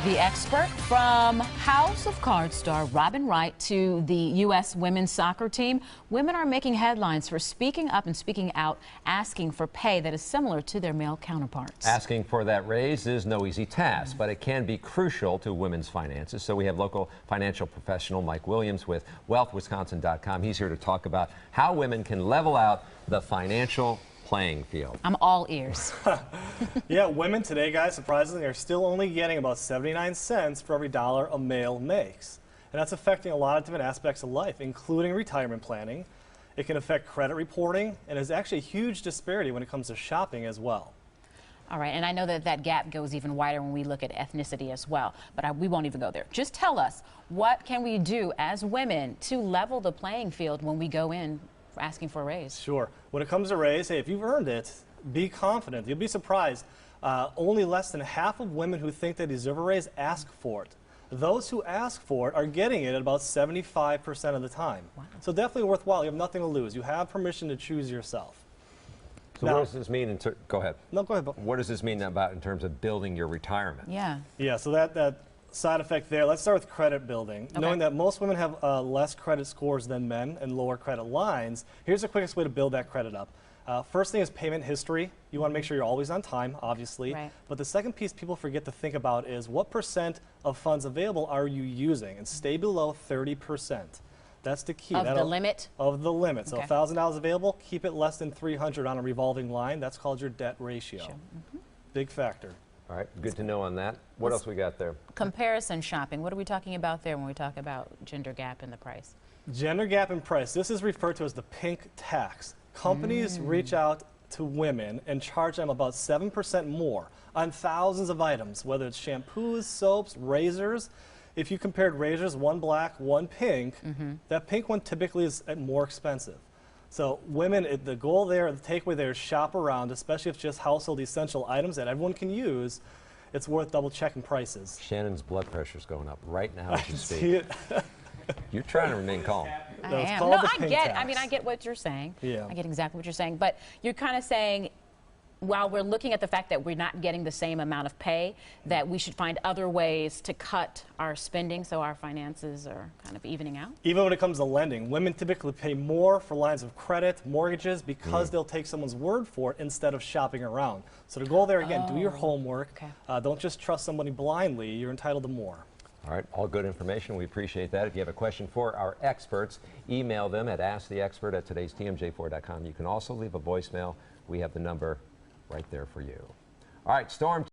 The expert, from House of Cards star Robin Wright to the U.S. women's soccer team, women are making headlines for speaking up and speaking out, asking for pay that is similar to their male counterparts. Asking for that raise is no easy task, but it can be crucial to women's finances. So we have local financial professional Mike Williams with wealthwisconsin.com. He's here to talk about how women can level out the financial playing field. I'm all ears. Yeah, women today, guys, surprisingly, are still only getting about 79 cents for every dollar a male makes. And that's affecting a lot of different aspects of life, including retirement planning. It can affect credit reporting, and there's actually a huge disparity when it comes to shopping as well. All right, and I know that that gap goes even wider when we look at ethnicity as well, but we won't even go there. Just tell us, what can we do as women to level the playing field when we go in asking for a raise? Sure. When it comes to raise, hey, if you've earned it, be confident. You'll be surprised. Only less than half of women who think they deserve a raise ask for it. Those who ask for it are getting it at about 75% of the time. Wow. So definitely worthwhile. You have nothing to lose. You have permission to choose yourself. So now, what does this mean? Go ahead. No, go ahead. What does this mean about in terms of building your retirement? Yeah, so that side effect there. Let's start with credit building. Okay. Knowing that most women have less credit scores than men and lower credit lines, here's the quickest way to build that credit up. First thing is payment history. You want to make sure you're always on time, obviously. Right. But the second piece people forget to think about is what % of funds available are you using? And stay below 30%. That's the key. Of the limit? Of the limit. So okay. $1,000 available, keep it less than 300 on a revolving line. That's called your debt ratio. Sure. Big factor. All right, good to know on that. What else we got there? Comparison shopping. What are we talking about there when we talk about gender gap in the price? Gender gap in price. This is referred to as the pink tax. Companies reach out to women and charge them about 7% more on thousands of items, whether it's shampoos, soaps, razors. If you compared razors, one black, one pink, that pink one typically is more expensive. So women, the goal there, the takeaway there is shop around, especially if it's just household essential items that everyone can use. It's worth double checking prices. Shannon's blood pressure's going up right now as you speak. You're trying to remain calm. I am. No, I get what you're saying. Yeah. I get exactly what you're saying. But you're kind of saying, while we're looking at the fact that we're not getting the same amount of pay, that we should find other ways to cut our spending so our finances are kind of evening out? Even when it comes to lending, women typically pay more for lines of credit, mortgages, because they'll take someone's word for it instead of shopping around. So the goal there, again, do your homework. Okay. Don't just trust somebody blindly. You're entitled to more. All right, all good information. We appreciate that. If you have a question for our experts, email them at asktheexpert@todaystmj4.com. You can also leave a voicemail. We have the number right there for you. All right, Storm.